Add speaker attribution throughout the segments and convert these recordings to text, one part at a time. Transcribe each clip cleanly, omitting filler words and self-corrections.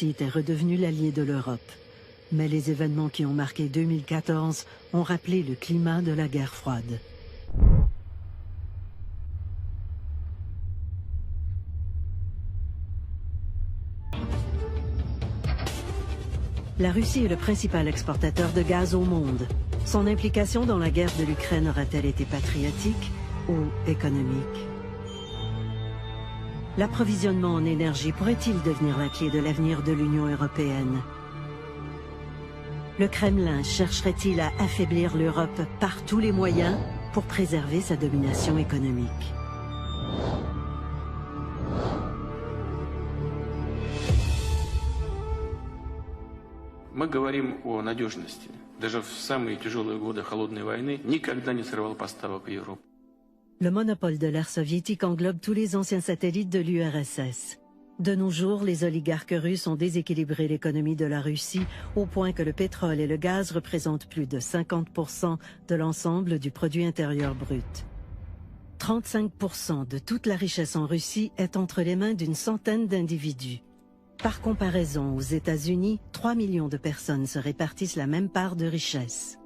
Speaker 1: Russie était redevenue l'allié de l'Europe. Mais les événements qui ont marqué 2014 ont rappelé le climat de la guerre froide. La Russie est le principal exportateur de gaz au monde. Son implication dans la guerre de l'Ukraine aura-t-elle été patriotique ou économique? L'approvisionnement en énergie pourrait-il devenir la clé de l'avenir de l'Union européenne? Le Kremlin chercherait-il à affaiblir l'Europe par tous les moyens pour préserver sa domination économique?
Speaker 2: Мы говорим о надежности. Даже в самые тяжелые годы холодной войны никогда не срывал поставок в Европу.
Speaker 1: Le monopole de l'ère soviétique englobe tous les anciens satellites de l'URSS. De nos jours, les oligarques russes ont déséquilibré l'économie de la Russie au point que le pétrole et le gaz représentent plus de 50% de l'ensemble du produit intérieur brut. 35% de toute la richesse en Russie est entre les mains d'une centaine d'individus. Par comparaison, aux États-Unis, 3 millions de personnes se répartissent la même part de richesse.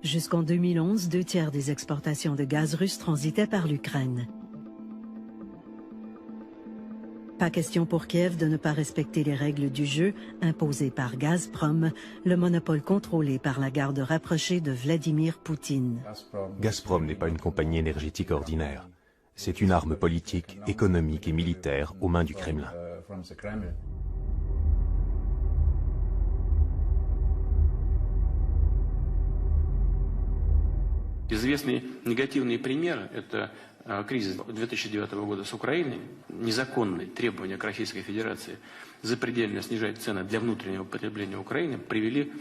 Speaker 1: Jusqu'en 2011, 2/3 des exportations de gaz russe transitaient par l'Ukraine. Pas question pour Kiev de ne pas respecter les règles du jeu imposées par Gazprom, le monopole contrôlé par la garde rapprochée de Vladimir Poutine.
Speaker 3: Gazprom n'est pas une compagnie énergétique ordinaire. C'est une arme politique, économique et militaire aux mains du Kremlin.
Speaker 2: Известный негативный пример – это кризис 2009 года с Украиной. Незаконные требования к Российской Федерации запредельно снижать цены для внутреннего потребления Украины привели,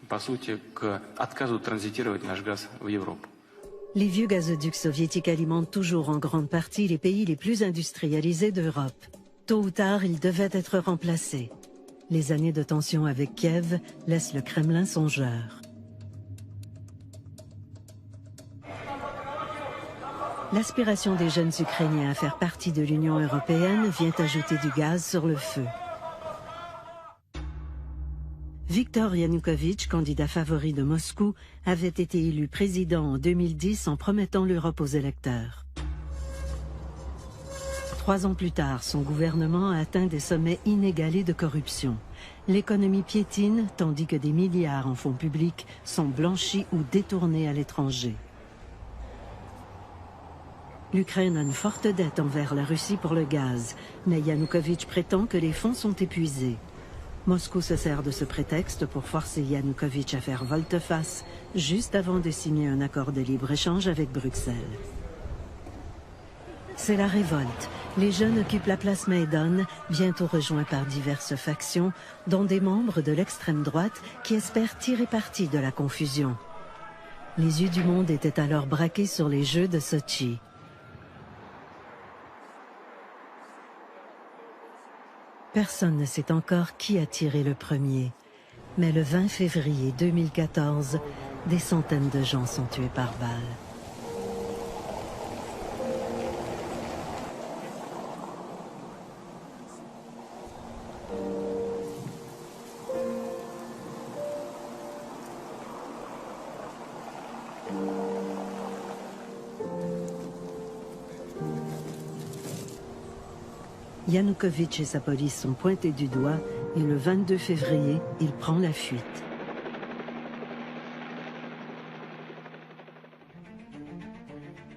Speaker 2: по сути, к отказу транзитировать наш газ в Европу.
Speaker 1: Les vieux gazoducs soviétiques alimentent toujours en grande partie les pays les plus industrialisés d'Europe. Tôt ou tard, ils devaient être remplacés. Les années de tension avec Kiev laissent le Kremlin songeur. L'aspiration des jeunes Ukrainiens à faire partie de l'Union européenne vient ajouter du gaz sur le feu. Viktor Yanukovych, candidat favori de Moscou, avait été élu président en 2010 en promettant l'Europe aux électeurs. 3 ans plus tard, son gouvernement a atteint des sommets inégalés de corruption. L'économie piétine, tandis que des milliards en fonds publics sont blanchis ou détournés à l'étranger. L'Ukraine a une forte dette envers la Russie pour le gaz, mais Yanukovych prétend que les fonds sont épuisés. Moscou se sert de ce prétexte pour forcer Yanukovych à faire volte-face juste avant de signer un accord de libre-échange avec Bruxelles. C'est la révolte. Les jeunes occupent la place Maïdan, bientôt rejoints par diverses factions, dont des membres de l'extrême droite qui espèrent tirer parti de la confusion. Les yeux du monde étaient alors braqués sur les Jeux de Sotchi. Personne ne sait encore qui a tiré le premier. Mais le 20 février 2014, des centaines de gens sont tués par balle. Yanukovych et sa police sont pointés du doigt et le 22 février, il prend la fuite.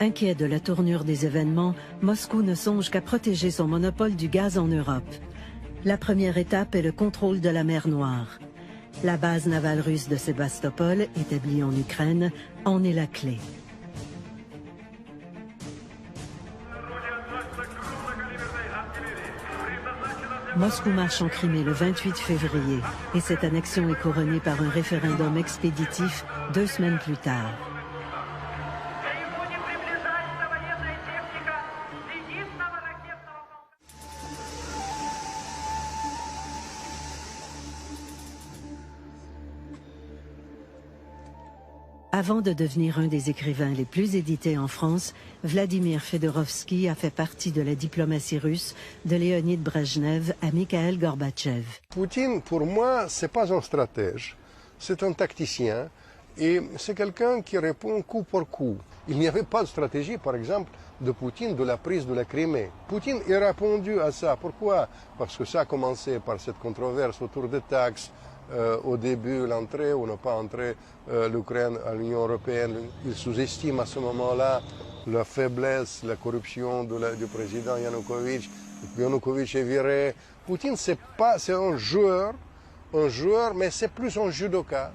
Speaker 1: Inquiet de la tournure des événements, Moscou ne songe qu'à protéger son monopole du gaz en Europe. La première étape est le contrôle de la mer Noire. La base navale russe de Sébastopol, établie en Ukraine, en est la clé. Moscou marche en Crimée le 28 février et cette annexion est couronnée par un référendum expéditif 2 semaines plus tard. Avant de devenir un des écrivains les plus édités en France, Vladimir Fedorovski a fait partie de la diplomatie russe de Léonid Brejnev à Mikhail Gorbatchev.
Speaker 4: Poutine, pour moi, ce n'est pas un stratège, c'est un tacticien et c'est quelqu'un qui répond coup pour coup. Il n'y avait pas de stratégie, par exemple, de Poutine de la prise de la Crimée. Poutine a répondu à ça. Pourquoi? Parce que ça a commencé par cette controverse autour des taxes. Au début, l'entrée ou ne pas entrer l'Ukraine à l'Union européenne. Il sous-estime à ce moment-là la faiblesse, la corruption du président Yanukovych. Yanukovych est viré. Poutine, c'est un joueur, mais c'est plus un judoka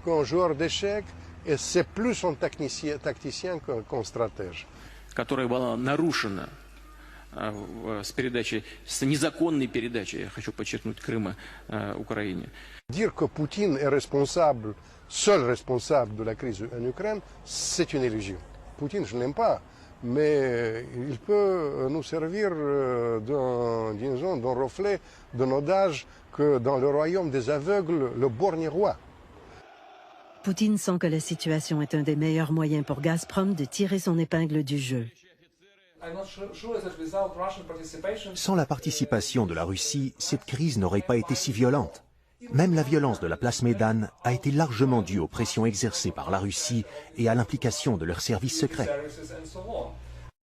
Speaker 4: qu'un joueur d'échecs et c'est plus un tacticien qu'un stratège.
Speaker 2: Которая была нарушена с незаконной передачей, я хочу подчеркнуть, Крыма Украине.
Speaker 4: Dire que Poutine est responsable, seul responsable de la crise en Ukraine, c'est une illusion. Poutine, je ne l'aime pas, mais il peut nous servir d'un reflet de nos âges que dans le royaume des aveugles, le borgne roi.
Speaker 1: Poutine sent que la situation est un des meilleurs moyens pour Gazprom de tirer son épingle du jeu.
Speaker 3: Sans la participation de la Russie, cette crise n'aurait pas été si violente. Même la violence de la place Médane a été largement due aux pressions exercées par la Russie et à l'implication de leurs services secrets.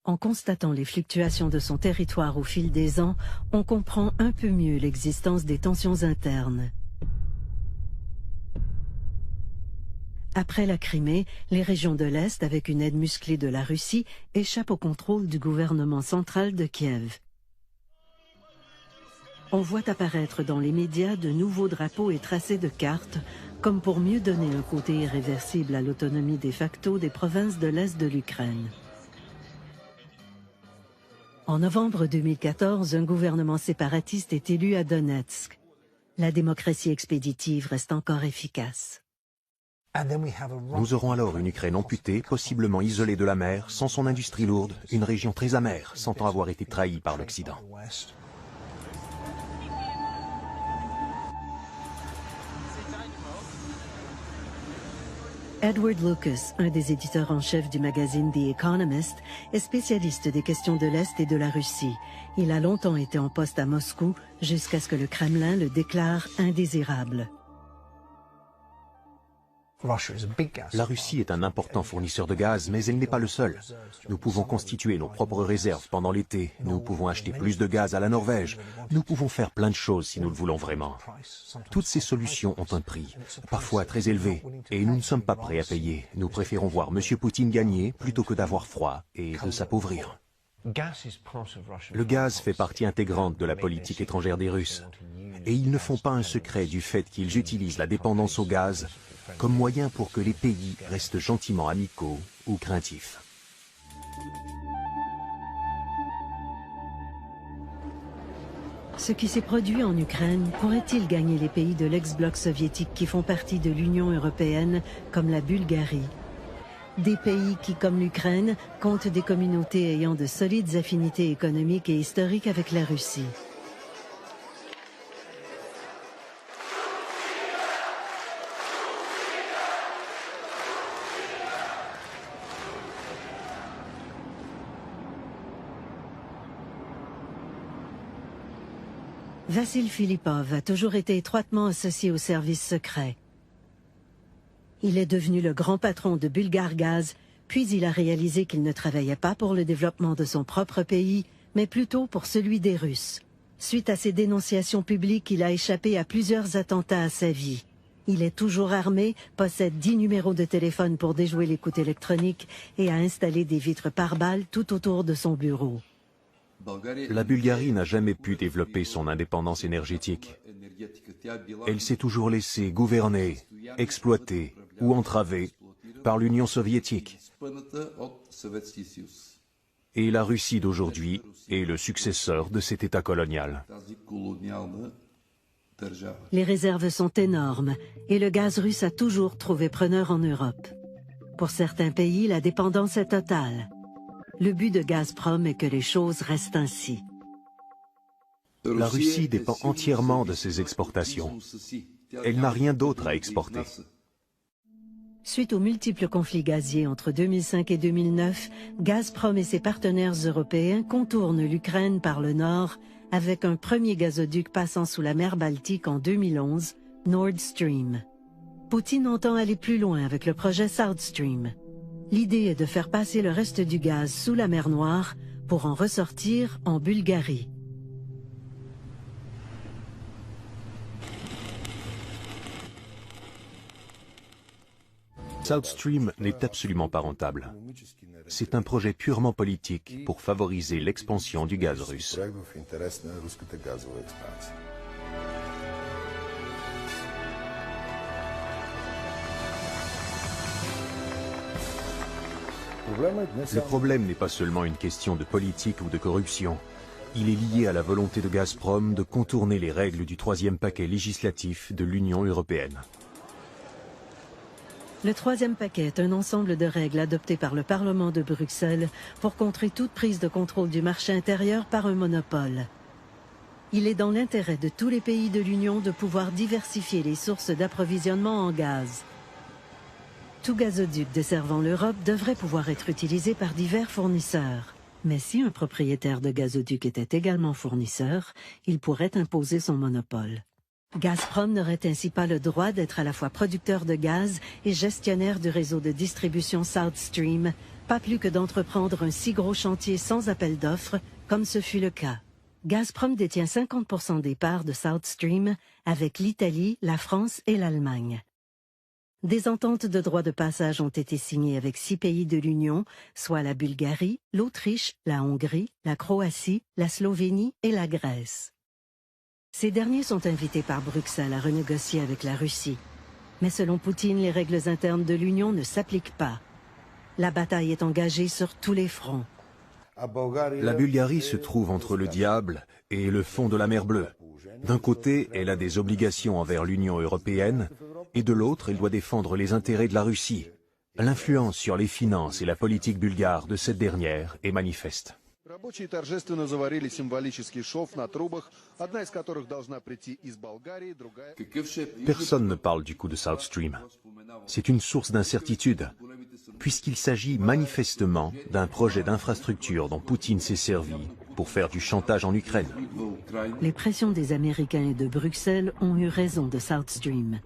Speaker 1: En constatant les fluctuations de son territoire au fil des ans, on comprend un peu mieux l'existence des tensions internes. Après la Crimée, les régions de l'Est, avec une aide musclée de la Russie, échappent au contrôle du gouvernement central de Kiev. On voit apparaître dans les médias de nouveaux drapeaux et tracés de cartes, comme pour mieux donner un côté irréversible à l'autonomie de facto des provinces de l'Est de l'Ukraine. En novembre 2014, un gouvernement séparatiste est élu à Donetsk. La démocratie expéditive reste encore efficace.
Speaker 3: Nous aurons alors une Ukraine amputée, possiblement isolée de la mer, sans son industrie lourde, une région très amère, sentant avoir été trahie par l'Occident.
Speaker 1: Edward Lucas, un des éditeurs en chef du magazine The Economist, est spécialiste des questions de l'Est et de la Russie. Il a longtemps été en poste à Moscou, jusqu'à ce que le Kremlin le déclare indésirable.
Speaker 3: La Russie est un important fournisseur de gaz, mais elle n'est pas le seul. Nous pouvons constituer nos propres réserves pendant l'été. Nous pouvons acheter plus de gaz à la Norvège. Nous pouvons faire plein de choses si nous le voulons vraiment. Toutes ces solutions ont un prix, parfois très élevé, et nous ne sommes pas prêts à payer. Nous préférons voir M. Poutine gagner plutôt que d'avoir froid et de s'appauvrir. Le gaz fait partie intégrante de la politique étrangère des Russes. Et ils ne font pas un secret du fait qu'ils utilisent la dépendance au gaz comme moyen pour que les pays restent gentiment amicaux ou craintifs.
Speaker 1: Ce qui s'est produit en Ukraine pourrait-il gagner les pays de l'ex-bloc soviétique qui font partie de l'Union européenne, comme la Bulgarie? Des pays qui, comme l'Ukraine, comptent des communautés ayant de solides affinités économiques et historiques avec la Russie. Vassil Filippov a toujours été étroitement associé aux services secrets. Il est devenu le grand patron de Bulgargaz, puis il a réalisé qu'il ne travaillait pas pour le développement de son propre pays, mais plutôt pour celui des Russes. Suite à ses dénonciations publiques, il a échappé à plusieurs attentats à sa vie. Il est toujours armé, possède 10 numéros de téléphone pour déjouer l'écoute électronique et a installé des vitres pare-balles tout autour de son bureau.
Speaker 3: La Bulgarie n'a jamais pu développer son indépendance énergétique. Elle s'est toujours laissée gouverner, exploiter ou entraver par l'Union soviétique. Et la Russie d'aujourd'hui est le successeur de cet État colonial.
Speaker 1: Les réserves sont énormes et le gaz russe a toujours trouvé preneur en Europe. Pour certains pays, la dépendance est totale. Le but de Gazprom est que les choses restent ainsi.
Speaker 3: La Russie dépend entièrement de ses exportations. Elle n'a rien d'autre à exporter.
Speaker 1: Suite aux multiples conflits gaziers entre 2005 et 2009, Gazprom et ses partenaires européens contournent l'Ukraine par le nord avec un premier gazoduc passant sous la mer Baltique en 2011, Nord Stream. Poutine entend aller plus loin avec le projet South Stream. L'idée est de faire passer le reste du gaz sous la mer Noire pour en ressortir en Bulgarie.
Speaker 3: South Stream n'est absolument pas rentable. C'est un projet purement politique pour favoriser l'expansion du gaz russe. Le problème n'est pas seulement une question de politique ou de corruption. Il est lié à la volonté de Gazprom de contourner les règles du troisième paquet législatif de l'Union européenne.
Speaker 1: Le troisième paquet est un ensemble de règles adoptées par le Parlement de Bruxelles pour contrer toute prise de contrôle du marché intérieur par un monopole. Il est dans l'intérêt de tous les pays de l'Union de pouvoir diversifier les sources d'approvisionnement en gaz. Tout gazoduc desservant l'Europe devrait pouvoir être utilisé par divers fournisseurs. Mais si un propriétaire de gazoduc était également fournisseur, il pourrait imposer son monopole. Gazprom n'aurait ainsi pas le droit d'être à la fois producteur de gaz et gestionnaire du réseau de distribution South Stream, pas plus que d'entreprendre un si gros chantier sans appel d'offres, comme ce fut le cas. Gazprom détient 50% des parts de South Stream avec l'Italie, la France et l'Allemagne. Des ententes de droit de passage ont été signées avec 6 pays de l'Union, soit la Bulgarie, l'Autriche, la Hongrie, la Croatie, la Slovénie et la Grèce. Ces derniers sont invités par Bruxelles à renégocier avec la Russie. Mais selon Poutine, les règles internes de l'Union ne s'appliquent pas. La bataille est engagée sur tous les fronts.
Speaker 3: La Bulgarie se trouve entre le diable et le fond de la mer Bleue. D'un côté, elle a des obligations envers l'Union européenne, et de l'autre, elle doit défendre les intérêts de la Russie. L'influence sur les finances et la politique bulgare de cette dernière est manifeste.
Speaker 5: Рабочие торжественно заварили символический шов на трубах, одна из которых должна прийти из Болгарии, другая...
Speaker 3: Personne ne parle du coup de South Stream. C'est une source d'incertitude, puisqu'il s'agit manifestement d'un projet d'infrastructure dont Poutine s'est servi pour faire du chantage en Ukraine.
Speaker 1: Les pressions des Américains et de Bruxelles ont eu raison de South Stream.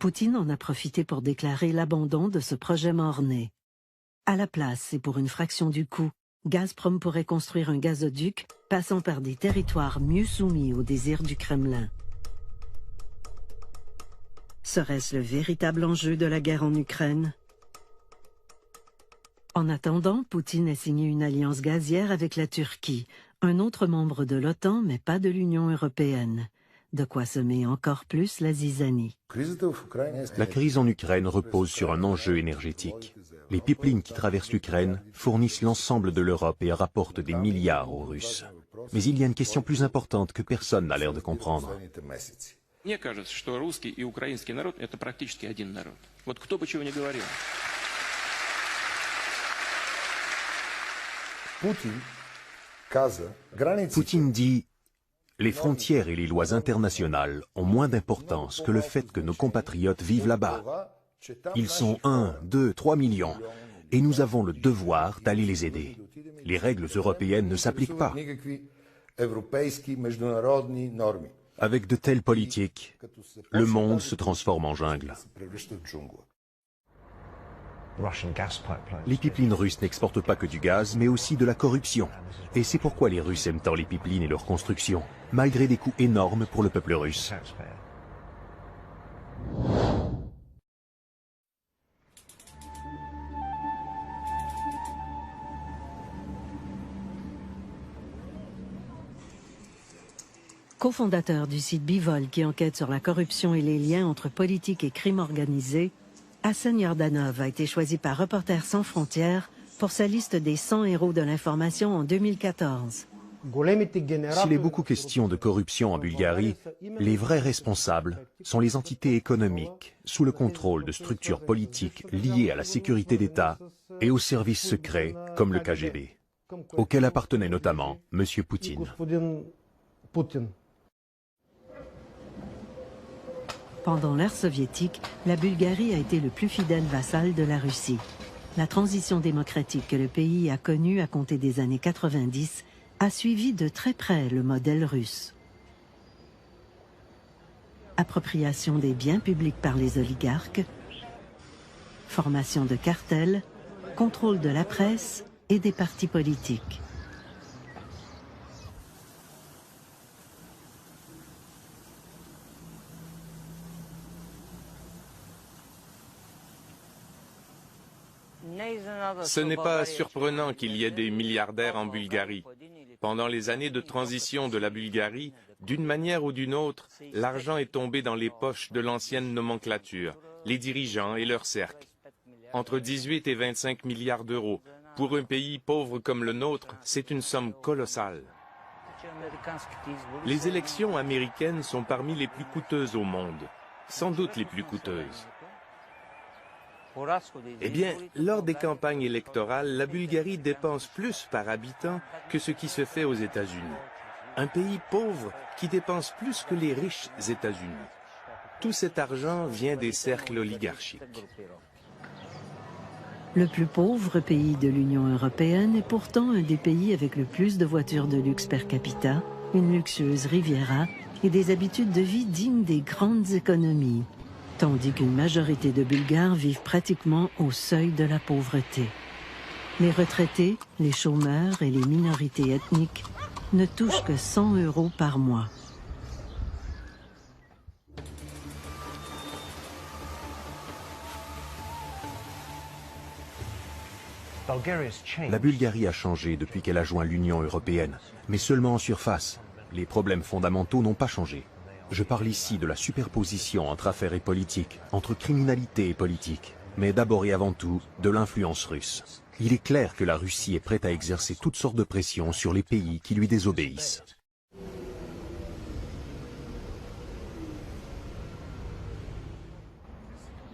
Speaker 1: Poutine en a profité pour déclarer l'abandon de ce projet mort-né. À la place, et pour une fraction du coût, Gazprom pourrait construire un gazoduc passant par des territoires mieux soumis aux désirs du Kremlin. Serait-ce le véritable enjeu de la guerre en Ukraine? En attendant, Poutine a signé une alliance gazière avec la Turquie, un autre membre de l'OTAN mais pas de l'Union européenne. De quoi semer encore plus la zizanie.
Speaker 3: La crise en Ukraine repose sur un enjeu énergétique. Les pipelines qui traversent l'Ukraine fournissent l'ensemble de l'Europe et rapportent des milliards aux Russes. Mais il y a une question plus importante que personne n'a l'air de comprendre.
Speaker 2: Мне кажется, что русский и украинский народ – это практически один народ. Вот кто бы чего ни говорил.
Speaker 3: Poutine dit « Les frontières et les lois internationales ont moins d'importance que le fait que nos compatriotes vivent là-bas. Ils sont 1, 2, 3 millions, et nous avons le devoir d'aller les aider. Les règles européennes ne s'appliquent pas. » Avec de telles politiques, le monde se transforme en jungle. Les pipelines russes n'exportent pas que du gaz, mais aussi de la corruption. Et c'est pourquoi les Russes aiment tant les pipelines et leur construction, malgré des coûts énormes pour le peuple russe.
Speaker 1: Co-fondateur du site Bivol qui enquête sur la corruption et les liens entre politique et crime organisé, Hassan Yordanov a été choisi par Reporters sans frontières pour sa liste des 100 héros de l'information en 2014.
Speaker 3: S'il est beaucoup question de corruption en Bulgarie, les vrais responsables sont les entités économiques sous le contrôle de structures politiques liées à la sécurité d'État et aux services secrets comme le KGB, auquel appartenait notamment M. Poutine.
Speaker 1: Pendant l'ère soviétique, la Bulgarie a été le plus fidèle vassal de la Russie. La transition démocratique que le pays a connue à compter des années 90 a suivi de très près le modèle russe. Appropriation des biens publics par les oligarques, formation de cartels, contrôle de la presse et des partis politiques.
Speaker 6: Ce n'est pas surprenant qu'il y ait des milliardaires en Bulgarie. Pendant les années de transition de la Bulgarie, d'une manière ou d'une autre, l'argent est tombé dans les poches de l'ancienne nomenclature, les dirigeants et leurs cercles. Entre 18 et 25 milliards d'euros. Pour un pays pauvre comme le nôtre, c'est une somme colossale. Les élections américaines sont parmi les plus coûteuses au monde, sans doute les plus coûteuses. Eh bien, lors des campagnes électorales, la Bulgarie dépense plus par habitant que ce qui se fait aux États-Unis. Un pays pauvre qui dépense plus que les riches États-Unis. Tout cet argent vient des cercles oligarchiques.
Speaker 1: Le plus pauvre pays de l'Union européenne est pourtant un des pays avec le plus de voitures de luxe per capita, une luxueuse Riviera et des habitudes de vie dignes des grandes économies, tandis qu'une majorité de Bulgares vivent pratiquement au seuil de la pauvreté. Les retraités, les chômeurs et les minorités ethniques ne touchent que 100 € par mois.
Speaker 3: La Bulgarie a changé depuis qu'elle a joint l'Union européenne, mais seulement en surface. Les problèmes fondamentaux n'ont pas changé. Je parle ici de la superposition entre affaires et politique, entre criminalité et politique, mais d'abord et avant tout de l'influence russe. Il est clair que la Russie est prête à exercer toutes sortes de pressions sur les pays qui lui désobéissent.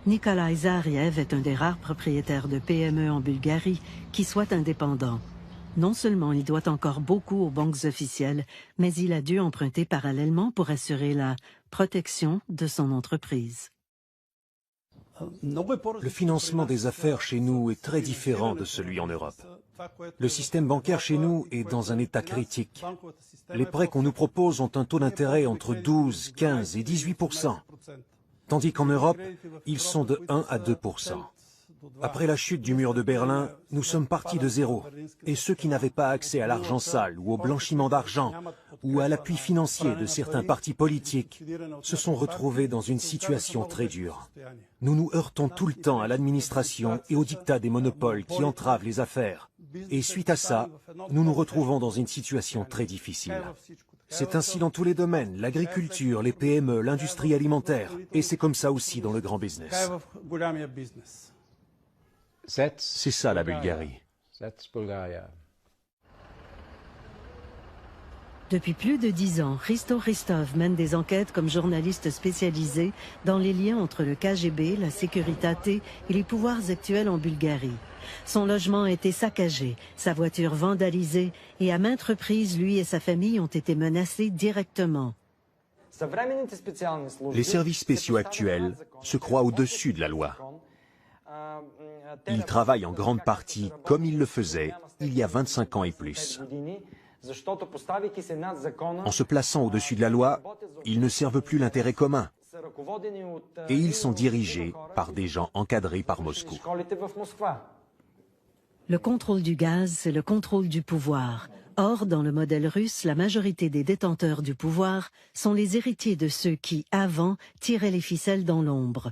Speaker 1: Nikolai Zariev est un des rares propriétaires de PME en Bulgarie qui soit indépendant. Non seulement il doit encore beaucoup aux banques officielles, mais il a dû emprunter parallèlement pour assurer la protection de son entreprise.
Speaker 3: Le financement des affaires chez nous est très différent de celui en Europe. Le système bancaire chez nous est dans un état critique. Les prêts qu'on nous propose ont un taux d'intérêt entre 12, 15 et 18%. Tandis qu'en Europe, ils sont de 1 à 2%. Après la chute du mur de Berlin, nous sommes partis de zéro. Et ceux qui n'avaient pas accès à l'argent sale ou au blanchiment d'argent ou à l'appui financier de certains partis politiques se sont retrouvés dans une situation très dure. Nous nous heurtons tout le temps à l'administration et au diktat des monopoles qui entravent les affaires. Et suite à ça, nous nous retrouvons dans une situation très difficile. C'est ainsi dans tous les domaines, l'agriculture, les PME, l'industrie alimentaire. Et c'est comme ça aussi dans le grand business. C'est ça la Bulgarie.
Speaker 1: Depuis plus de 10 ans, Hristo Hristov mène des enquêtes comme journaliste spécialisé dans les liens entre le KGB, la Securitate et les pouvoirs actuels en Bulgarie. Son logement a été saccagé, sa voiture vandalisée et à maintes reprises, lui et sa famille ont été menacés directement.
Speaker 3: Les services spéciaux actuels se croient au-dessus de la loi. Ils travaillent en grande partie comme ils le faisaient il y a 25 ans et plus. En se plaçant au-dessus de la loi, ils ne servent plus l'intérêt commun. Et ils sont dirigés par des gens encadrés par Moscou.
Speaker 1: Le contrôle du gaz, c'est le contrôle du pouvoir. Or, dans le modèle russe, la majorité des détenteurs du pouvoir sont les héritiers de ceux qui, avant, tiraient les ficelles dans l'ombre.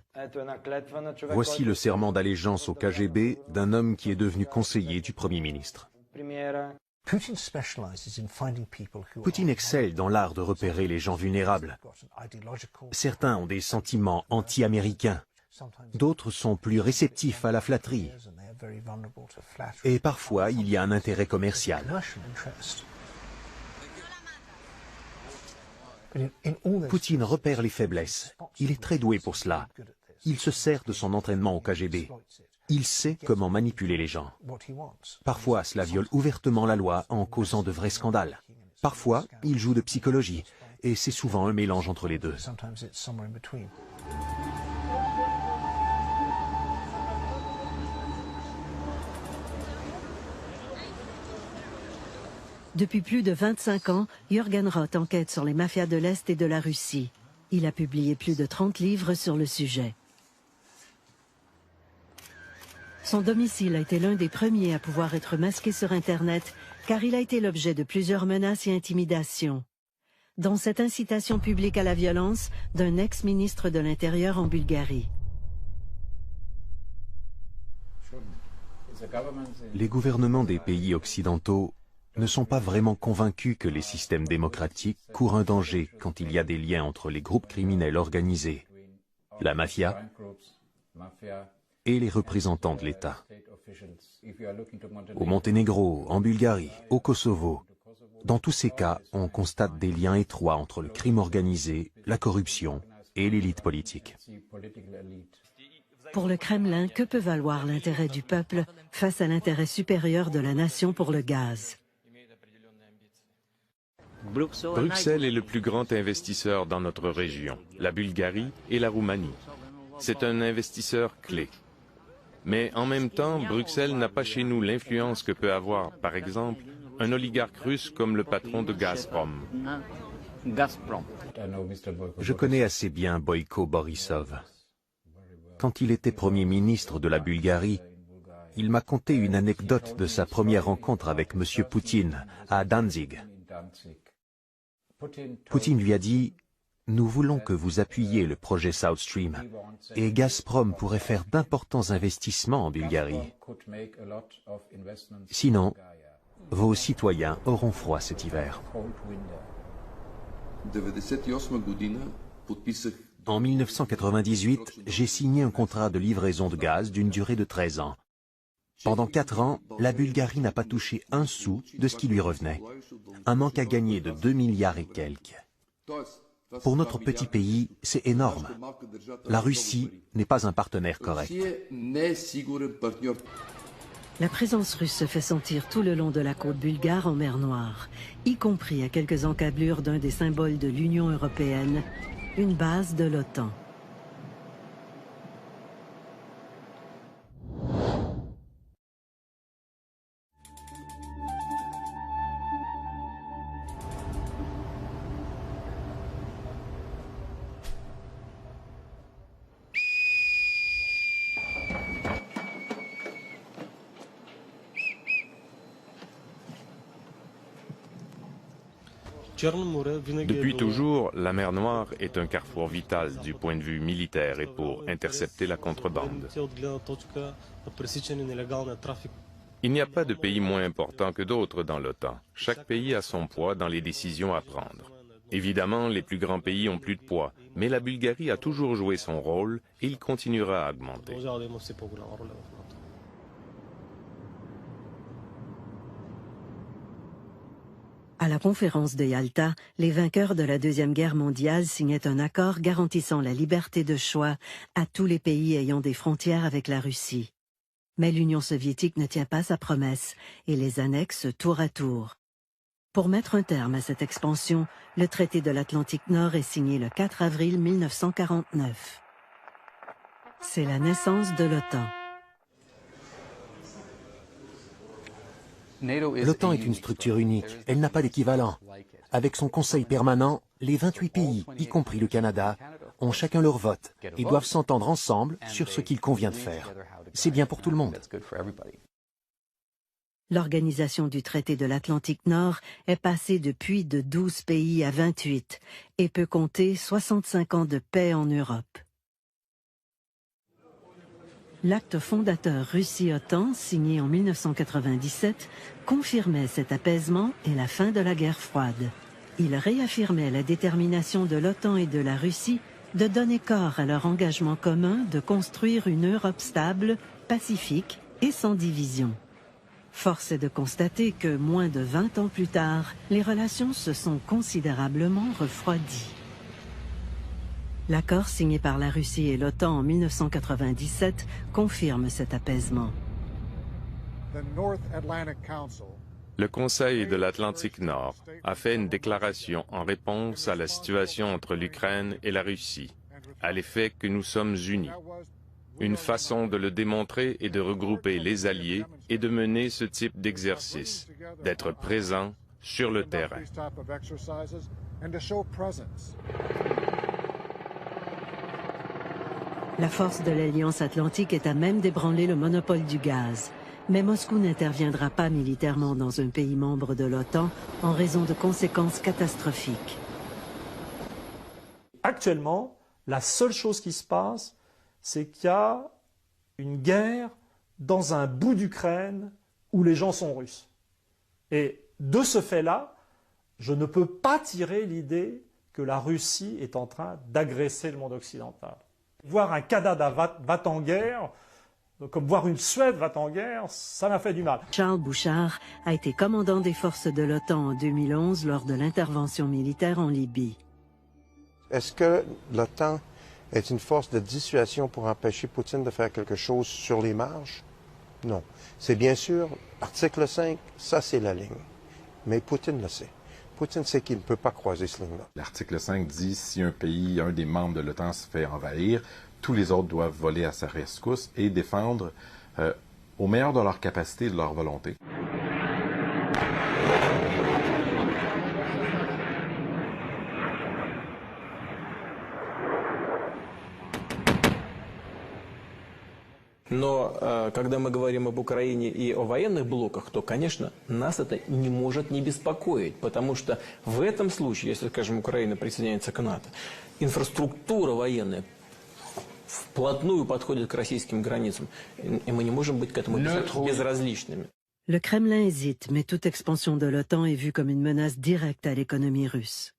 Speaker 3: Voici le serment d'allégeance au KGB d'un homme qui est devenu conseiller du Premier ministre. Poutine excelle dans l'art de repérer les gens vulnérables. Certains ont des sentiments anti-américains. D'autres sont plus réceptifs à la flatterie. Et parfois, il y a un intérêt commercial. Poutine repère les faiblesses. Il est très doué pour cela. Il se sert de son entraînement au KGB. Il sait comment manipuler les gens. Parfois, cela viole ouvertement la loi en causant de vrais scandales. Parfois, il joue de psychologie. et c'est souvent un mélange entre les deux.
Speaker 1: Depuis plus de 25 ans, Jürgen Roth enquête sur les mafias de l'Est et de la Russie. Il a publié plus de 30 livres sur le sujet. Son domicile a été l'un des premiers à pouvoir être masqué sur Internet, car il a été l'objet de plusieurs menaces et intimidations, dont cette incitation publique à la violence d'un ex-ministre de l'Intérieur en Bulgarie.
Speaker 3: Les gouvernements des pays occidentaux ne sont pas vraiment convaincus que les systèmes démocratiques courent un danger quand il y a des liens entre les groupes criminels organisés, la mafia et les représentants de l'État. Au Monténégro, en Bulgarie, au Kosovo, dans tous ces cas, on constate des liens étroits entre le crime organisé, la corruption et l'élite politique.
Speaker 1: Pour le Kremlin, que peut valoir l'intérêt du peuple face à l'intérêt supérieur de la nation pour le gaz?
Speaker 6: Bruxelles est le plus grand investisseur dans notre région, la Bulgarie et la Roumanie. C'est un investisseur clé. Mais en même temps, Bruxelles n'a pas chez nous l'influence que peut avoir, par exemple, un oligarque russe comme le patron de Gazprom.
Speaker 3: Je connais assez bien Boyko Borisov. Quand il était Premier ministre de la Bulgarie, il m'a conté une anecdote de sa première rencontre avec M. Poutine à Danzig. Poutine lui a dit « Nous voulons que vous appuyiez le projet South Stream et Gazprom pourrait faire d'importants investissements en Bulgarie. Sinon, vos citoyens auront froid cet hiver. » En 1998, j'ai signé un contrat de livraison de gaz d'une durée de 13 ans. Pendant 4 ans, la Bulgarie n'a pas touché un sou de ce qui lui revenait. Un manque à gagner de 2 milliards et quelques. Pour notre petit pays, c'est énorme. La Russie n'est pas un partenaire correct.
Speaker 1: La présence russe se fait sentir tout le long de la côte bulgare en mer Noire, y compris à quelques encablures d'un des symboles de l'Union européenne, une base de l'OTAN.
Speaker 6: Depuis toujours, la mer Noire est un carrefour vital du point de vue militaire et pour intercepter la contrebande. Il n'y a pas de pays moins important que d'autres dans l'OTAN. Chaque pays a son poids dans les décisions à prendre. Évidemment, les plus grands pays ont plus de poids, mais la Bulgarie a toujours joué son rôle et il continuera à augmenter.
Speaker 1: À la conférence de Yalta, les vainqueurs de la Deuxième Guerre mondiale signaient un accord garantissant la liberté de choix à tous les pays ayant des frontières avec la Russie. Mais l'Union soviétique ne tient pas sa promesse et les annexe tour à tour. Pour mettre un terme à cette expansion, le traité de l'Atlantique Nord est signé le 4 avril 1949. C'est la naissance de l'OTAN.
Speaker 3: L'OTAN est une structure unique, elle n'a pas d'équivalent. Avec son conseil permanent, les 28 pays, y compris le Canada, ont chacun leur vote et doivent s'entendre ensemble sur ce qu'il convient de faire. C'est bien pour tout le monde.
Speaker 1: L'organisation du traité de l'Atlantique Nord est passée depuis de 12 pays à 28 et peut compter 65 ans de paix en Europe. L'acte fondateur Russie-OTAN, signé en 1997, confirmait cet apaisement et la fin de la guerre froide. Il réaffirmait la détermination de l'OTAN et de la Russie de donner corps à leur engagement commun de construire une Europe stable, pacifique et sans division. Force est de constater que, moins de 20 ans plus tard, les relations se sont considérablement refroidies. L'accord signé par la Russie et l'OTAN en 1997 confirme cet apaisement.
Speaker 6: Le Conseil de l'Atlantique Nord a fait une déclaration en réponse à la situation entre l'Ukraine et la Russie, à l'effet que nous sommes unis. Une façon de le démontrer est de regrouper les alliés et de mener ce type d'exercice, d'être présent sur le terrain.
Speaker 1: La force de l'Alliance Atlantique est à même d'ébranler le monopole du gaz. Mais Moscou n'interviendra pas militairement dans un pays membre de l'OTAN en raison de conséquences catastrophiques.
Speaker 7: Actuellement, la seule chose qui se passe, c'est qu'il y a une guerre dans un bout d'Ukraine où les gens sont russes. Et de ce fait-là, je ne peux pas tirer l'idée que la Russie est en train d'agresser le monde occidental. Voir un Canada va en guerre, comme voir une Suède va en guerre, ça m'a fait du mal.
Speaker 1: Charles Bouchard a été commandant des forces de l'OTAN en 2011 lors de l'intervention militaire en Libye.
Speaker 8: Est-ce que l'OTAN est une force de dissuasion pour empêcher Poutine de faire quelque chose sur les marges? Non. C'est bien sûr, article 5, ça c'est la ligne. Mais Poutine le sait. Poutine sait qu'il ne peut pas croiser cette ligne-là.
Speaker 9: L'article 5 dit si un pays, un des membres de l'OTAN se fait envahir, tous les autres doivent voler à sa rescousse et défendre au meilleur de leur capacité et de leur volonté.
Speaker 10: Но когда мы говорим об Украине и о военных блоках, то, конечно, нас это не может не беспокоить, потому что в этом случае, если, скажем, Украина присоединяется к НАТО, инфраструктура военная вплотную подходит к российским границам, и мы не можем быть к этому безразличными.
Speaker 1: Le Kremlin hésite, mais toute expansion de l'OTAN est vue comme une menace directe à l'économie russe.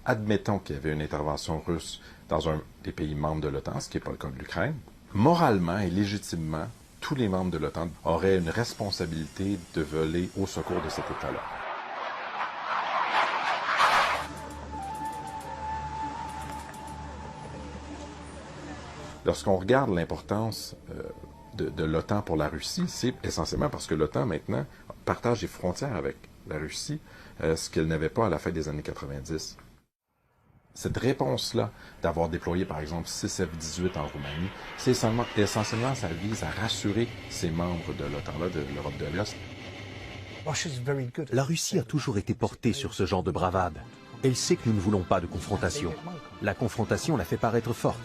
Speaker 9: Admettons qu'il y avait une intervention russe dans un des pays membres de l'OTAN, ce qui n'est pas le cas de l'Ukraine. Moralement et légitimement, tous les membres de l'OTAN auraient une responsabilité de voler au secours de cet État-là. Lorsqu'on regarde l'importance de l'OTAN pour la Russie, c'est essentiellement parce que l'OTAN, maintenant, partage les frontières avec la Russie, ce qu'elle n'avait pas à la fin des années 90. Cette réponse-là, d'avoir déployé par exemple 6 F-18 en Roumanie, c'est essentiellement, ça vise à rassurer ces membres de l'OTAN-là, de l'Europe de l'Est.
Speaker 3: La Russie a toujours été portée sur ce genre de bravade. Elle sait que nous ne voulons pas de confrontation. La confrontation la fait paraître forte.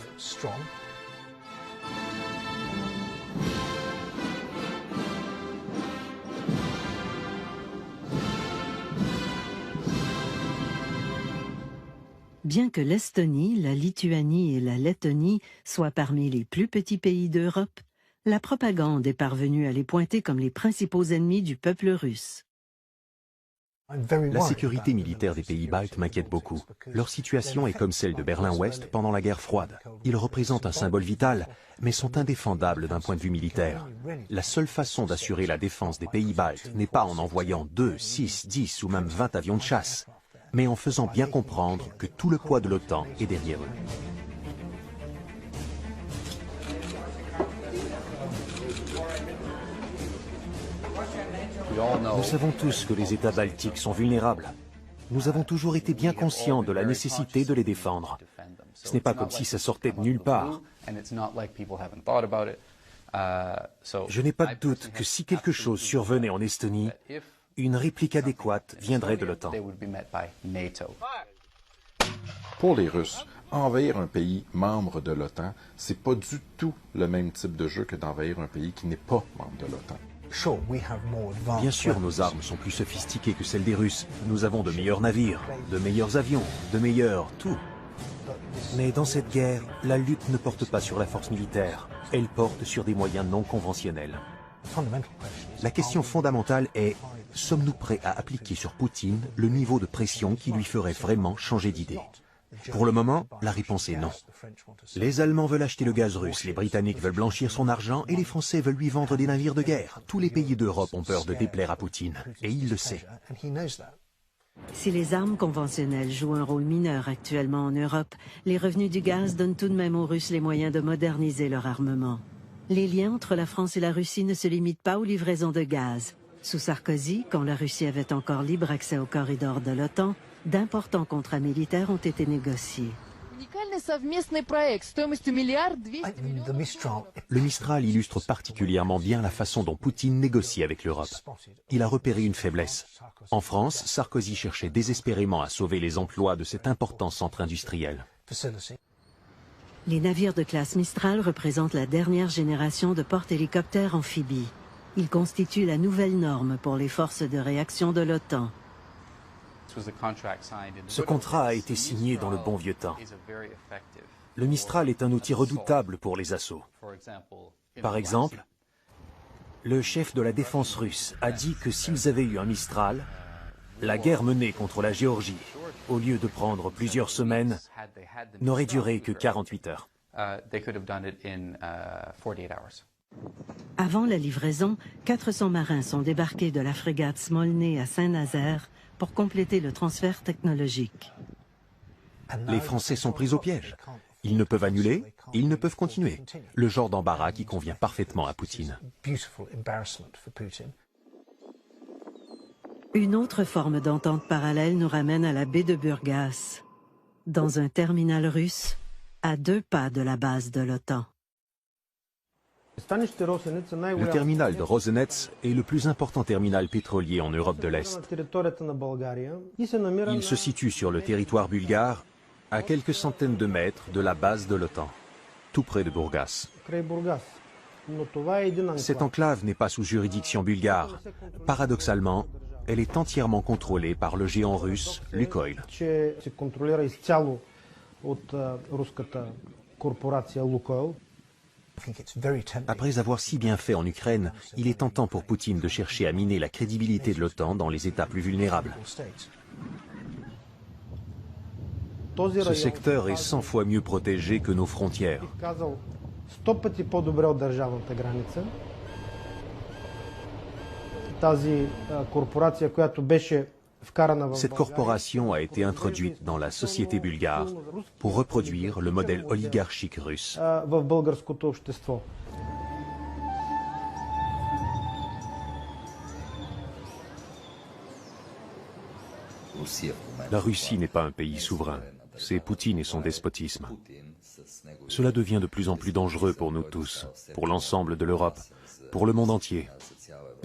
Speaker 1: Bien que l'Estonie, la Lituanie et la Lettonie soient parmi les plus petits pays d'Europe, la propagande est parvenue à les pointer comme les principaux ennemis du peuple russe.
Speaker 3: La sécurité militaire des pays baltes m'inquiète beaucoup. Leur situation est comme celle de Berlin-Ouest pendant la guerre froide. Ils représentent un symbole vital, mais sont indéfendables d'un point de vue militaire. La seule façon d'assurer la défense des pays baltes n'est pas en envoyant 2, 6, 10 ou même 20 avions de chasse, mais en faisant bien comprendre que tout le poids de l'OTAN est derrière eux. Nous savons tous que les États baltiques sont vulnérables. Nous avons toujours été bien conscients de la nécessité de les défendre. Ce n'est pas comme si ça sortait de nulle part. Je n'ai pas de doute que si quelque chose survenait en Estonie, une réplique adéquate viendrait de l'OTAN.
Speaker 9: Pour les Russes, envahir un pays membre de l'OTAN, c'est pas du tout le même type de jeu que d'envahir un pays qui n'est pas membre de l'OTAN.
Speaker 3: Bien sûr, nos armes sont plus sophistiquées que celles des Russes. Nous avons de meilleurs navires, de meilleurs avions, de meilleurs tout. Mais dans cette guerre, la lutte ne porte pas sur la force militaire. Elle porte sur des moyens non conventionnels. La question fondamentale est, sommes-nous prêts à appliquer sur Poutine le niveau de pression qui lui ferait vraiment changer d'idée? Pour le moment, la réponse est non. Les Allemands veulent acheter le gaz russe, les Britanniques veulent blanchir son argent et les Français veulent lui vendre des navires de guerre. Tous les pays d'Europe ont peur de déplaire à Poutine, et il le sait.
Speaker 1: Si les armes conventionnelles jouent un rôle mineur actuellement en Europe, les revenus du gaz donnent tout de même aux Russes les moyens de moderniser leur armement. Les liens entre la France et la Russie ne se limitent pas aux livraisons de gaz. Sous Sarkozy, quand la Russie avait encore libre accès au corridor de l'OTAN, d'importants contrats militaires ont été négociés.
Speaker 3: Le Mistral illustre particulièrement bien la façon dont Poutine négocie avec l'Europe. Il a repéré une faiblesse. En France, Sarkozy cherchait désespérément à sauver les emplois de cet important centre industriel.
Speaker 1: Les navires de classe Mistral représentent la dernière génération de porte-hélicoptères amphibies. Ils constituent la nouvelle norme pour les forces de réaction de l'OTAN.
Speaker 3: Ce contrat a été signé dans le bon vieux temps. Le Mistral est un outil redoutable pour les assauts. Par exemple, le chef de la défense russe a dit que s'ils avaient eu un Mistral, la guerre menée contre la Géorgie, au lieu de prendre plusieurs semaines, n'aurait duré que 48 heures.
Speaker 1: Avant la livraison, 400 marins sont débarqués de la frégate Smolny à Saint-Nazaire pour compléter le transfert technologique.
Speaker 3: Les Français sont pris au piège. Ils ne peuvent annuler, ils ne peuvent continuer. Le genre d'embarras qui convient parfaitement à Poutine.
Speaker 1: Une autre forme d'entente parallèle nous ramène à la baie de Burgas, dans un terminal russe, à 2 pas de la base de l'OTAN.
Speaker 3: Le terminal de Rosenets est le plus important terminal pétrolier en Europe de l'Est. Il se situe sur le territoire bulgare, à quelques centaines de mètres de la base de l'OTAN, tout près de Burgas. Cette enclave n'est pas sous juridiction bulgare. Paradoxalement, elle est entièrement contrôlée par le géant russe Lukoil. Après avoir si bien fait en Ukraine, il est tentant pour Poutine de chercher à miner la crédibilité de l'OTAN dans les États plus vulnérables. Ce secteur est 100 fois mieux protégé que nos frontières. Cette corporation a été introduite dans la société bulgare pour reproduire le modèle oligarchique russe. La Russie n'est pas un pays souverain, c'est Poutine et son despotisme. Cela devient de plus en plus dangereux pour nous tous, pour l'ensemble de l'Europe, pour le monde entier,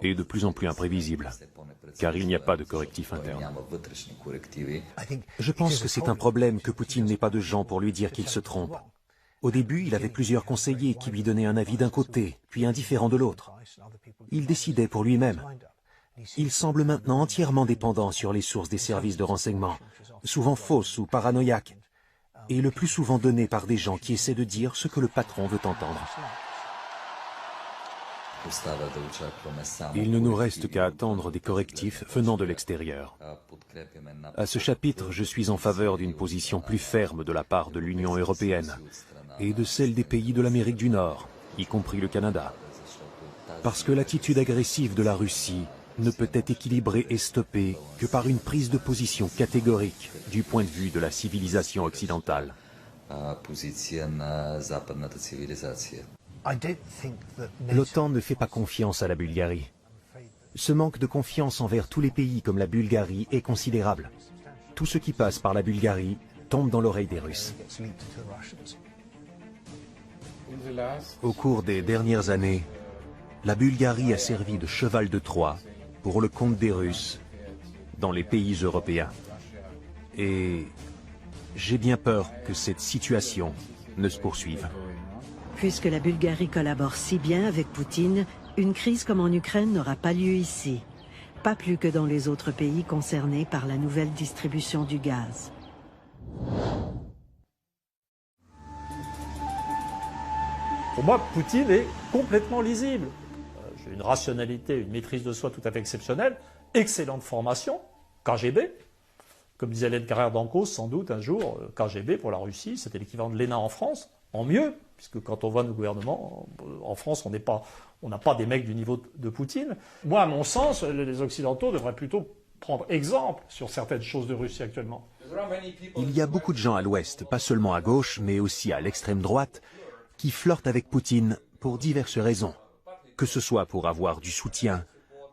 Speaker 3: et de plus en plus imprévisible, car il n'y a pas de correctif interne. Je pense que c'est un problème que Poutine n'ait pas de gens pour lui dire qu'il se trompe. Au début, il avait plusieurs conseillers qui lui donnaient un avis d'un côté, puis un différent de l'autre. Il décidait pour lui-même. Il semble maintenant entièrement dépendant sur les sources des services de renseignement, souvent fausses ou paranoïaques, et le plus souvent données par des gens qui essaient de dire ce que le patron veut entendre. Il ne nous reste qu'à attendre des correctifs venant de l'extérieur. À ce chapitre, je suis en faveur d'une position plus ferme de la part de l'Union européenne et de celle des pays de l'Amérique du Nord, y compris le Canada. Parce que l'attitude agressive de la Russie ne peut être équilibrée et stoppée que par une prise de position catégorique du point de vue de la civilisation occidentale. L'OTAN ne fait pas confiance à la Bulgarie. Ce manque de confiance envers tous les pays comme la Bulgarie est considérable. Tout ce qui passe par la Bulgarie tombe dans l'oreille des Russes. Au cours des dernières années, la Bulgarie a servi de cheval de Troie pour le compte des Russes dans les pays européens. Et j'ai bien peur que cette situation ne se poursuive.
Speaker 1: Puisque la Bulgarie collabore si bien avec Poutine, une crise comme en Ukraine n'aura pas lieu ici. Pas plus que dans les autres pays concernés par la nouvelle distribution du gaz.
Speaker 7: Pour moi, Poutine est complètement lisible. J'ai une rationalité, une maîtrise de soi tout à fait exceptionnelle, excellente formation, KGB. Comme disait Hélène Carrère d'Ancos, sans doute un jour, KGB pour la Russie, c'était l'équivalent de l'ENA en France, en mieux, puisque quand on voit nos gouvernements, en France, on n'a pas des mecs du niveau de Poutine. Moi, à mon sens, les Occidentaux devraient plutôt prendre exemple sur certaines choses de Russie actuellement.
Speaker 3: Il y a beaucoup de gens à l'Ouest, pas seulement à gauche, mais aussi à l'extrême droite, qui flirtent avec Poutine pour diverses raisons, que ce soit pour avoir du soutien,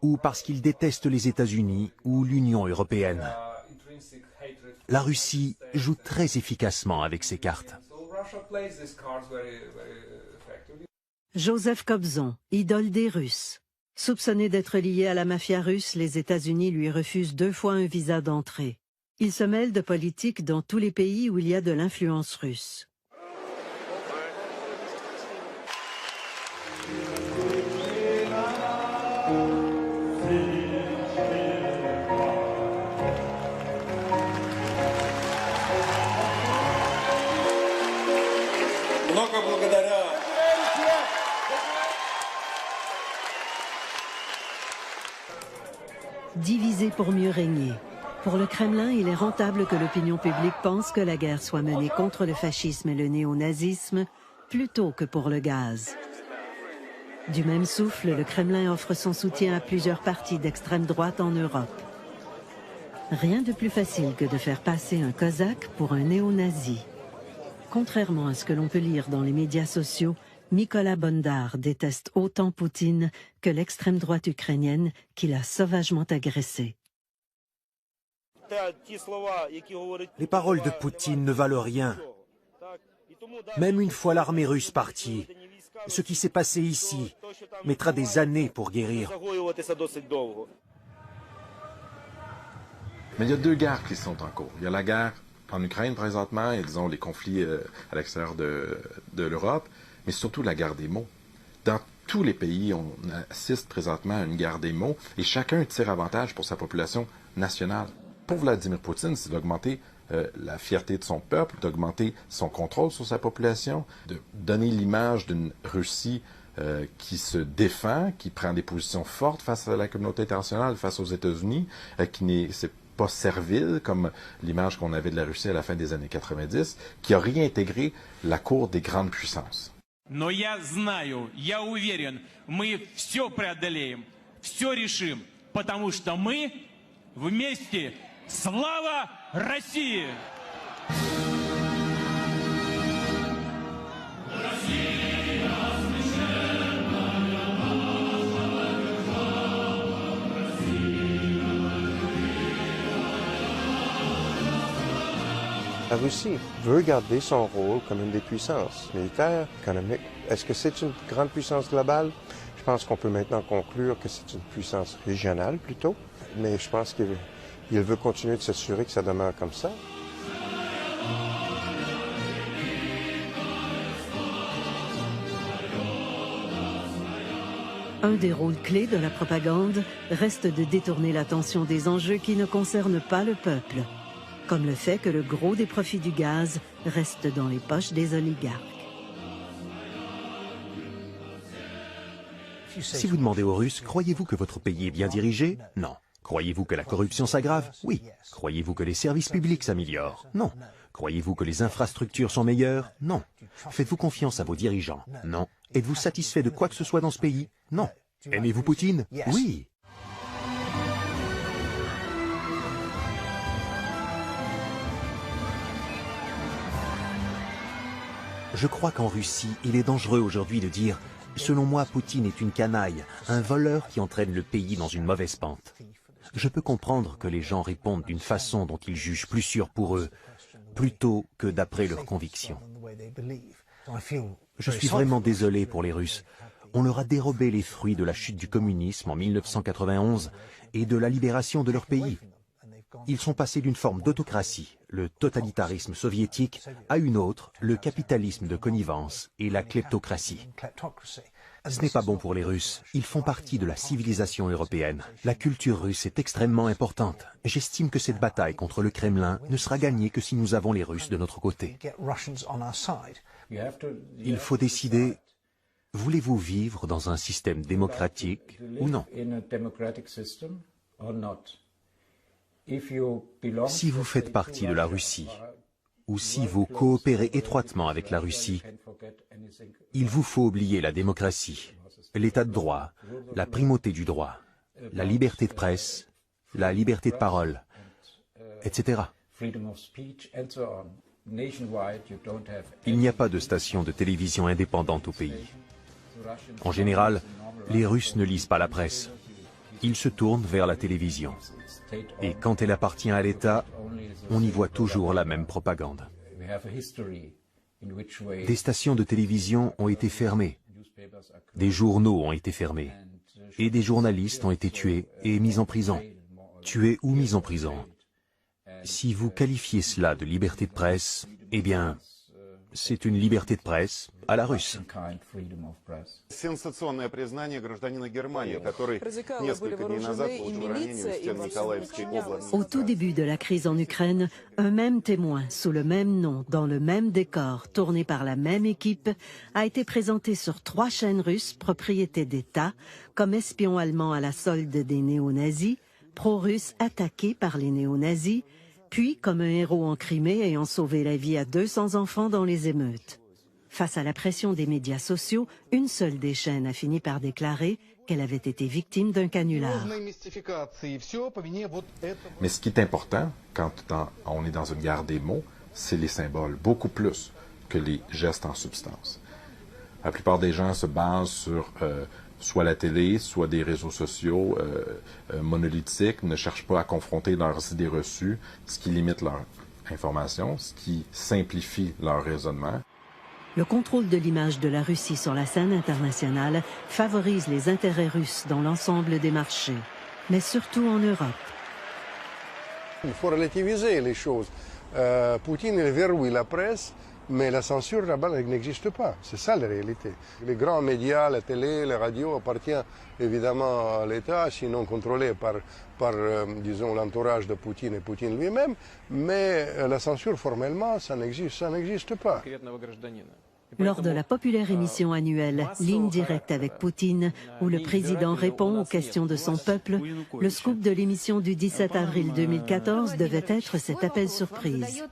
Speaker 3: ou parce qu'ils détestent les États-Unis ou l'Union européenne. La Russie joue très efficacement avec ces cartes.
Speaker 1: Joseph Kobzon, idole des Russes. Soupçonné d'être lié à la mafia russe, les États-Unis lui refusent 2 fois un visa d'entrée. Il se mêle de politique dans tous les pays où il y a de l'influence russe. Diviser pour mieux régner. Pour le Kremlin, il est rentable que l'opinion publique pense que la guerre soit menée contre le fascisme et le néonazisme plutôt que pour le gaz. Du même souffle, le Kremlin offre son soutien à plusieurs partis d'extrême droite en Europe. Rien de plus facile que de faire passer un cosaque pour un néo-nazi. Contrairement à ce que l'on peut lire dans les médias sociaux, Mykola Bondar déteste autant Poutine que l'extrême droite ukrainienne qui l'a sauvagement agressé.
Speaker 3: Les paroles de Poutine ne valent rien. Même une fois l'armée russe partie, ce qui s'est passé ici mettra des années pour guérir.
Speaker 9: Mais il y a 2 guerres qui sont en cours. Il y a la guerre en Ukraine présentement, et disons les conflits à l'extérieur de l'Europe, mais surtout la guerre des mots. Dans tous les pays, on assiste présentement à une guerre des mots, et chacun tire avantage pour sa population nationale. Pour Vladimir Poutine, c'est d'augmenter la fierté de son peuple, d'augmenter son contrôle sur sa population, de donner l'image d'une Russie qui se défend, qui prend des positions fortes face à la communauté internationale, face aux États-Unis, qui n'est pas servile, comme l'image qu'on avait de la Russie à la fin des années 90, qui a réintégré la cour des grandes puissances.
Speaker 11: Но я знаю, я уверен, мы все преодолеем, все решим, потому что мы вместе. Слава России!
Speaker 8: La Russie veut garder son rôle comme une des puissances militaires, économiques. Est-ce que c'est une grande puissance globale? Je pense qu'on peut maintenant conclure que c'est une puissance régionale plutôt, mais je pense qu'il veut continuer de s'assurer que ça demeure comme ça.
Speaker 1: Un des rôles clés de la propagande reste de détourner l'attention des enjeux qui ne concernent pas le peuple, comme le fait que le gros des profits du gaz reste dans les poches des oligarques.
Speaker 3: Si vous demandez aux Russes, croyez-vous que votre pays est bien dirigé? Non. Croyez-vous que la corruption s'aggrave? Oui. Croyez-vous que les services publics s'améliorent? Non. Croyez-vous que les infrastructures sont meilleures? Non. Faites-vous confiance à vos dirigeants? Non. Êtes-vous satisfait de quoi que ce soit dans ce pays? Non. Aimez-vous Poutine? Oui. Je crois qu'en Russie, il est dangereux aujourd'hui de dire « Selon moi, Poutine est une canaille, un voleur qui entraîne le pays dans une mauvaise pente ». Je peux comprendre que les gens répondent d'une façon dont ils jugent plus sûre pour eux, plutôt que d'après leurs convictions. Je suis vraiment désolé pour les Russes. On leur a dérobé les fruits de la chute du communisme en 1991 et de la libération de leur pays. Ils sont passés d'une forme d'autocratie, le totalitarisme soviétique, à une autre, le capitalisme de connivence et la kleptocratie. Ce n'est pas bon pour les Russes. Ils font partie de la civilisation européenne. La culture russe est extrêmement importante. J'estime que cette bataille contre le Kremlin ne sera gagnée que si nous avons les Russes de notre côté. Il faut décider, voulez-vous vivre dans un système démocratique ou non? Si vous faites partie de la Russie, ou si vous coopérez étroitement avec la Russie, il vous faut oublier la démocratie, l'état de droit, la primauté du droit, la liberté de presse, la liberté de parole, etc. Il n'y a pas de station de télévision indépendante au pays. En général, les Russes ne lisent pas la presse. Ils se tournent vers la télévision. Et quand elle appartient à l'État, on y voit toujours la même propagande. Des stations de télévision ont été fermées, des journaux ont été fermés, et des journalistes ont été tués et mis en prison. Tués ou mis en prison. Si vous qualifiez cela de liberté de presse, eh bien, c'est une liberté de presse à la russe.
Speaker 12: Сенсационное признание гражданина Германии, который несколько дней назад получил ранение в стенах Николаевской области.
Speaker 1: Au tout début de la crise en Ukraine, un même témoin, sous le même nom, dans le même décor, tourné par la même équipe, a été présenté sur 3 chaînes russes, propriété d'État, comme espion allemand à la solde des néo-nazis, pro-russe attaqué par les néo-nazis, puis comme un héros en Crimée ayant sauvé la vie à 200 enfants dans les émeutes. Face à la pression des médias sociaux, une seule des chaînes a fini par déclarer qu'elle avait été victime d'un canular.
Speaker 9: Mais ce qui est important, quand on est dans une guerre des mots, c'est les symboles, beaucoup plus que les gestes en substance. La plupart des gens se basent sur soit la télé, soit des réseaux sociaux monolithiques, ne cherchent pas à confronter leurs idées reçues, ce qui limite leur information, ce qui simplifie leur raisonnement.
Speaker 1: Le contrôle de l'image de la Russie sur la scène internationale favorise les intérêts russes dans l'ensemble des marchés, mais surtout en Europe.
Speaker 4: Il faut relativiser les choses. Poutine verrouille la presse, mais la censure là-bas n'existe pas. C'est ça la réalité. Les grands médias, la télé, la radio appartiennent évidemment à l'État, sinon contrôlés par disons, l'entourage de Poutine et Poutine lui-même, mais la censure formellement, ça n'existe pas.
Speaker 1: Lors de la populaire émission annuelle Ligne directe avec Poutine, où le président répond aux questions de son peuple, le scoop de l'émission du 17 avril 2014 devait être cet appel surprise.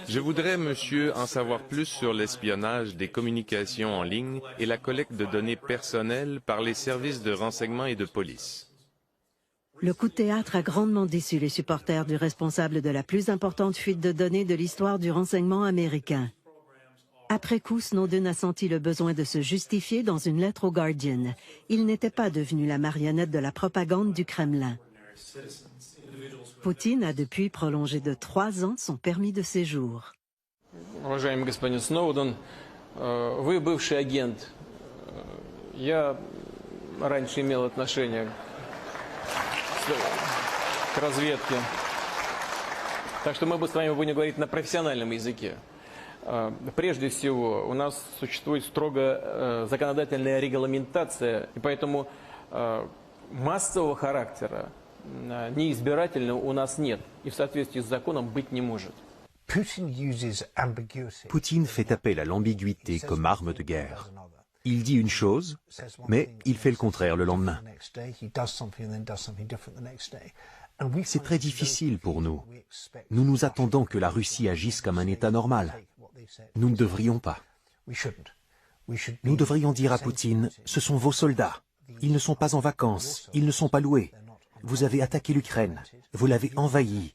Speaker 6: Je voudrais, monsieur, en savoir plus sur l'espionnage des communications en ligne et la collecte de données personnelles par les services de renseignement et de police.
Speaker 1: Le coup de théâtre a grandement déçu les supporters du responsable de la plus importante fuite de données de l'histoire du renseignement américain. Après coup, Snowden a senti le besoin de se justifier dans une lettre au Guardian. Il n'était pas devenu la marionnette de la propagande du Kremlin. Poutine a depuis prolongé de 3 ans son permis de séjour.
Speaker 10: Уважаемый господин Сноуден, вы бывший агент. Я раньше имел отношение к разведке. Так что мы бы с вами будем говорить на профессиональном языке. Прежде всего, у нас существует строгая законодательная регламентация, и поэтому массового характера, неизбирательного у нас нет, и в соответствии с законом быть не может.
Speaker 3: Poutine fait appel à l'ambiguïté comme arme de guerre. Il dit une chose, mais il fait le contraire le lendemain. C'est très difficile pour nous. Nous nous attendons que la Russie agisse comme un État normal. Nous ne devrions pas. Nous devrions dire à Poutine, ce sont vos soldats. Ils ne sont pas en vacances, ils ne sont pas loués. Vous avez attaqué l'Ukraine, vous l'avez envahie,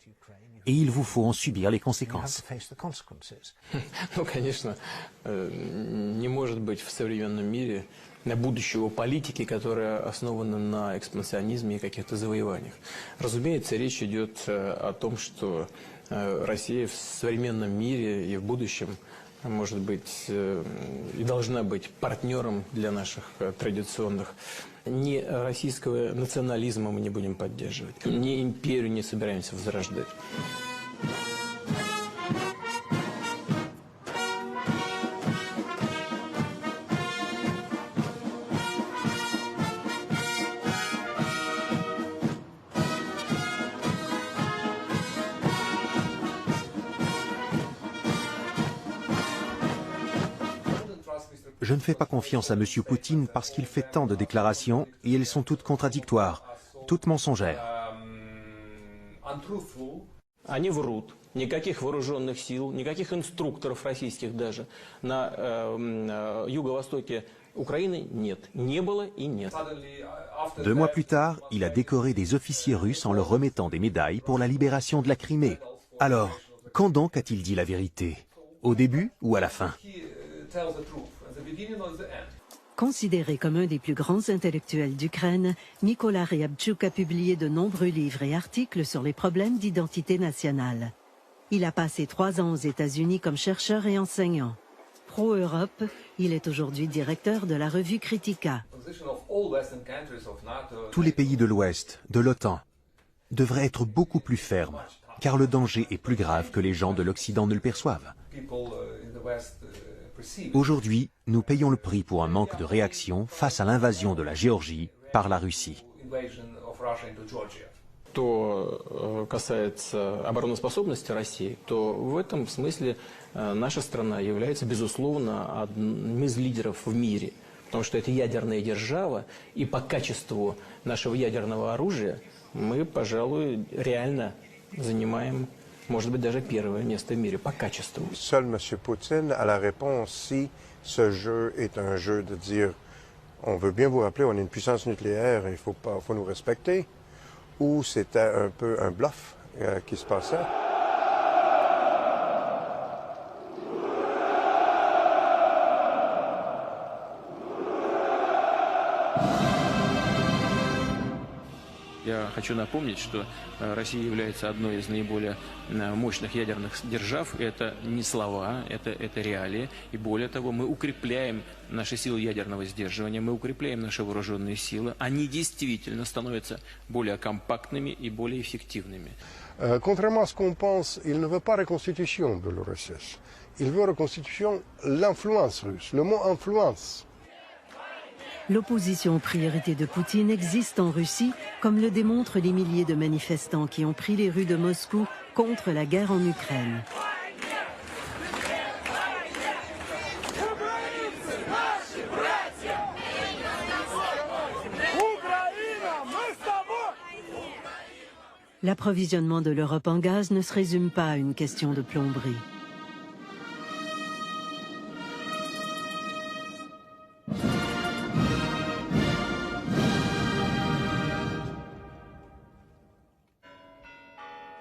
Speaker 3: et il vous faut en subir les conséquences.
Speaker 10: Ну, конечно, не может быть в современном мире будущего политики, которая основана на экспансионизме и каких-то завоеваниях. Разумеется, речь идет о том, что Россия в современном мире и в будущем может быть и должна быть партнером для наших традиционных. Ни российского национализма мы не будем поддерживать, ни империю не собираемся возрождать.
Speaker 3: Je ne fais pas confiance à M. Poutine parce qu'il fait tant de déclarations et elles sont toutes contradictoires, toutes mensongères.
Speaker 10: Они врут. Никаких вооруженных сил, никаких инструкторов российских даже на юго-востоке Украины нет. Не было и нет.
Speaker 3: 2 mois plus tard, il a décoré des officiers russes en leur remettant des médailles pour la libération de la Crimée. Alors, quand donc a-t-il dit la vérité? Au début ou à la fin?
Speaker 1: Considéré comme un des plus grands intellectuels d'Ukraine, Mykola Ryabtchouk a publié de nombreux livres et articles sur les problèmes d'identité nationale. Il a passé 3 ans aux États-Unis comme chercheur et enseignant. Pro-Europe, il est aujourd'hui directeur de la revue Critica.
Speaker 3: Tous les pays de l'Ouest, de l'OTAN, devraient être beaucoup plus fermes, car le danger est plus grave que les gens de l'Occident ne le perçoivent. Aujourd'hui, nous payons le prix pour un manque de réaction face à l'invasion de la Géorgie par la Russie.
Speaker 10: Что касается обороноспособности России, то в этом смысле наша страна является, безусловно, одним из лидеров в мире. Потому что это ядерная держава, и по качеству нашего ядерного оружия мы, пожалуй, реально занимаем, может быть, даже первое место в мире по качеству.
Speaker 8: Seul M. Poutine a la réponse si ce jeu est un jeu de dire on veut bien vous rappeler, on est une puissance nucléaire et il faut nous respecter, ou c'était un peu un bluff qui se passait.
Speaker 2: Я хочу напомнить, что Россия является одной из наиболее мощных ядерных держав. Это не слова, это реалии. И более того, мы укрепляем наши силы ядерного сдерживания, мы укрепляем наши вооруженные силы. Они действительно становятся более компактными и более эффективными.
Speaker 4: Contrairement à ce qu'on pense, il ne veut pas reconstitution de l'URSS. Il veut reconstitution l'influence russe, le mot influence.
Speaker 1: L'opposition aux priorités de Poutine existe en Russie, comme le démontrent les milliers de manifestants qui ont pris les rues de Moscou contre la guerre en Ukraine. L'approvisionnement de l'Europe en gaz ne se résume pas à une question de plomberie.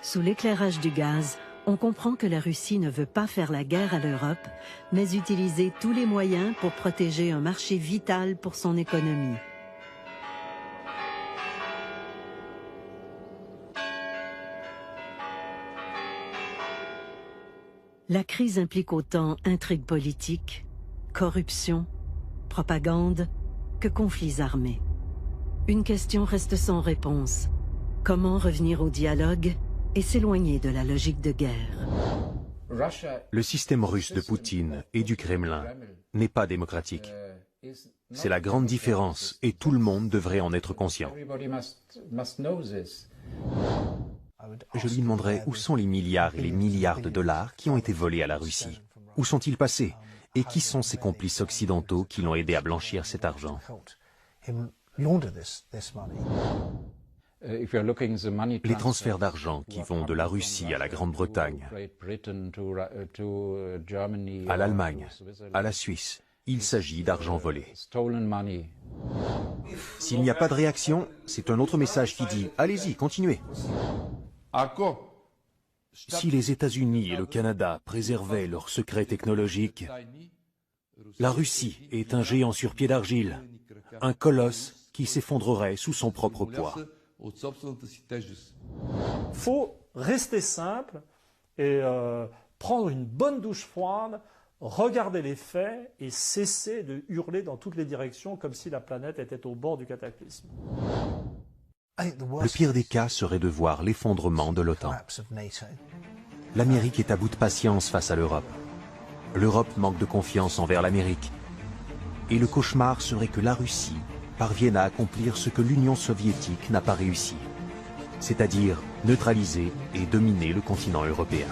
Speaker 1: Sous l'éclairage du gaz, on comprend que la Russie ne veut pas faire la guerre à l'Europe, mais utiliser tous les moyens pour protéger un marché vital pour son économie. La crise implique autant intrigues politiques, corruption, propagande que conflits armés. Une question reste sans réponse. Comment revenir au dialogue et s'éloigner de la logique de guerre?
Speaker 3: Le système russe de Poutine et du Kremlin n'est pas démocratique. C'est la grande différence et tout le monde devrait en être conscient. Je lui demanderai où sont les milliards et les milliards de dollars qui ont été volés à la Russie. Où sont-ils passés? Et qui sont ces complices occidentaux qui l'ont aidé à blanchir cet argent? Les transferts d'argent qui vont de la Russie à la Grande-Bretagne, à l'Allemagne, à la Suisse, il s'agit d'argent volé. S'il n'y a pas de réaction, c'est un autre message qui dit « Allez-y, continuez ». Si les États-Unis et le Canada préservaient leurs secrets technologiques, la Russie est un géant sur pied d'argile, un colosse qui s'effondrerait sous son propre poids.
Speaker 7: Il faut rester simple et prendre une bonne douche froide, regarder les faits et cesser de hurler dans toutes les directions comme si la planète était au bord du cataclysme.
Speaker 3: Le pire des cas serait de voir l'effondrement de l'OTAN. L'Amérique est à bout de patience face à l'Europe. L'Europe manque de confiance envers l'Amérique. Et le cauchemar serait que la Russie parvienne à accomplir ce que l'Union soviétique n'a pas réussi, c'est-à-dire neutraliser et dominer le continent européen.